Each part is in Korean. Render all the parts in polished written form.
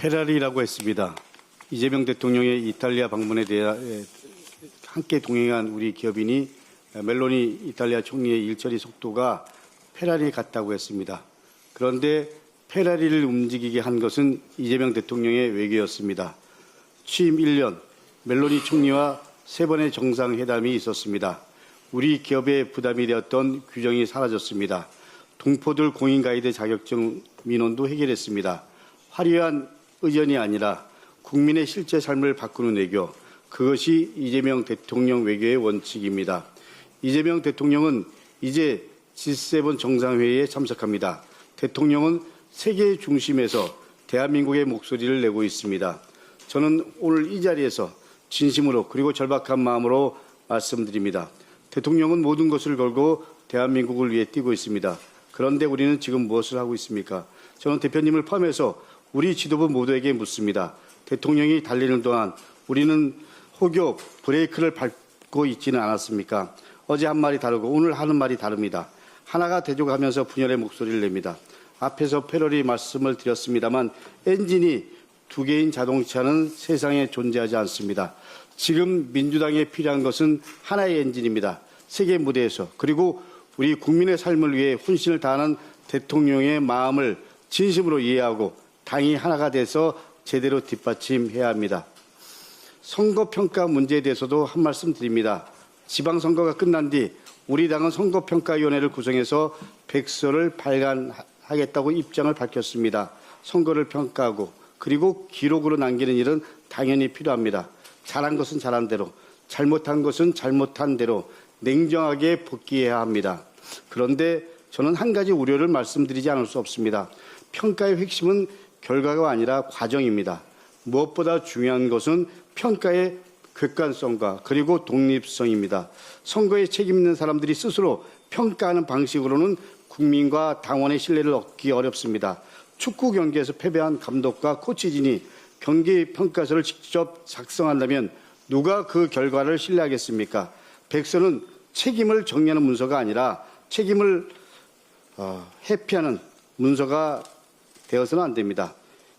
페라리라고 했습니다. 이재명 대통령의 이탈리아 방문에 대해 함께 동행한 우리 기업인이 멜로니 이탈리아 총리의 일처리 속도가 페라리 같다고 했습니다. 그런데 페라리를 움직이게 한 것은 이재명 대통령의 외교였습니다. 취임 1년 멜로니 총리와 3번의 정상회담이 있었습니다. 우리 기업의 부담이 되었던 규정이 사라졌습니다. 동포들 공인가이드 자격증 민원도 해결했습니다. 화려한 의전이 아니라 국민의 실제 삶을 바꾸는 외교, 그것이 이재명 대통령 외교의 원칙입니다. 이재명 대통령은 이제 G7 정상회의에 참석합니다. 대통령은 세계의 중심에서 대한민국의 목소리를 내고 있습니다. 저는 오늘 이 자리에서 진심으로 그리고 절박한 마음으로 말씀드립니다. 대통령은 모든 것을 걸고 대한민국을 위해 뛰고 있습니다. 그런데 우리는 지금 무엇을 하고 있습니까? 저는 대표님을 포함해서 우리 지도부 모두에게 묻습니다. 대통령이 달리는 동안 우리는 혹여 브레이크를 밟고 있지는 않았습니까? 어제 한 말이 다르고 오늘 하는 말이 다릅니다. 하나가 되져가면서 분열의 목소리를 냅니다. 앞에서 패러리 말씀을 드렸습니다만 엔진이 2개인 자동차는 세상에 존재하지 않습니다. 지금 민주당에 필요한 것은 하나의 엔진입니다. 세계 무대에서 그리고 우리 국민의 삶을 위해 혼신을 다하는 대통령의 마음을 진심으로 이해하고 당이 하나가 돼서 제대로 뒷받침해야 합니다. 선거평가 문제에 대해서도 한 말씀 드립니다. 지방선거가 끝난 뒤 우리 당은 선거평가위원회를 구성해서 백서를 발간하겠다고 입장을 밝혔습니다. 선거를 평가하고 그리고 기록으로 남기는 일은 당연히 필요합니다. 잘한 것은 잘한 대로, 잘못한 것은 잘못한 대로 냉정하게 복귀해야 합니다. 그런데 저는 한 가지 우려를 말씀드리지 않을 수 없습니다. 평가의 핵심은 결과가 아니라 과정입니다. 무엇보다 중요한 것은 평가의 객관성과 그리고 독립성입니다. 선거에 책임 있는 사람들이 스스로 평가하는 방식으로는 국민과 당원의 신뢰를 얻기 어렵습니다. 축구 경기에서 패배한 감독과 코치진이 경기 평가서를 직접 작성한다면 누가 그 결과를 신뢰하겠습니까? 백서는 책임을 정리하는 문서가 아니라 책임을 회피하는 문서가 되어서는 안 됩니다.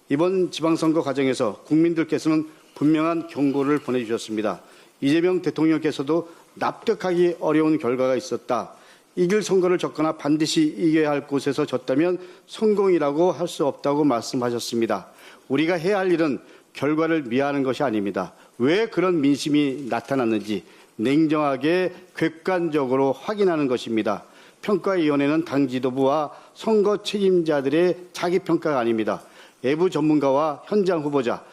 이번 지방선거 과정에서 국민들께서는 분명한 경고를 보내주셨습니다. 이재명 대통령께서도 납득하기 어려운 결과가 있었다. 이길 선거를 졌거나 반드시 이겨야 할 곳에서 졌다면 성공이라고 할 수 없다고 말씀하셨습니다. 우리가 해야 할 일은 결과를 미화하는 것이 아닙니다. 왜 그런 민심이 나타났는지 냉정하게 객관적으로 확인하는 것입니다. 평가위원회는 당 지도부와 선거 책임자들의 자기평가가 아닙니다. 외부 전문가와 현장 후보자,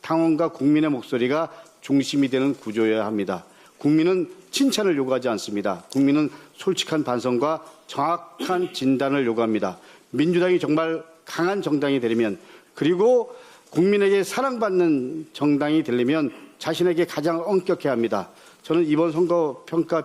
당원과 국민의 목소리가 중심이 되는 구조여야 합니다. 국민은 칭찬을 요구하지 않습니다. 국민은 솔직한 반성과 정확한 진단을 요구합니다. 민주당이 정말 강한 정당이 되려면 그리고 국민에게 사랑받는 정당이 되려면 자신에게 가장 엄격해야 합니다. 저는 이번 선거평가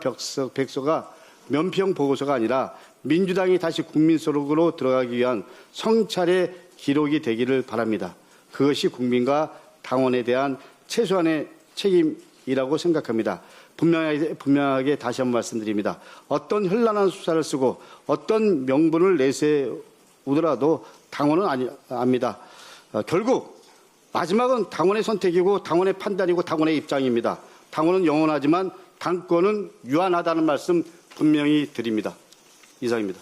백서가 면평 보고서가 아니라 민주당이 다시 국민 속으로 들어가기 위한 성찰의 기록이 되기를 바랍니다. 그것이 국민과 당원에 대한 최소한의 책임이라고 생각합니다. 분명하게 다시 한번 말씀드립니다. 어떤 현란한 수사를 쓰고 어떤 명분을 내세우더라도 당원은 압니다. 결국 마지막은 당원의 선택이고 당원의 판단이고 당원의 입장입니다. 당원은 영원하지만 당권은 유한하다는 말씀 분명히 드립니다. 이상입니다.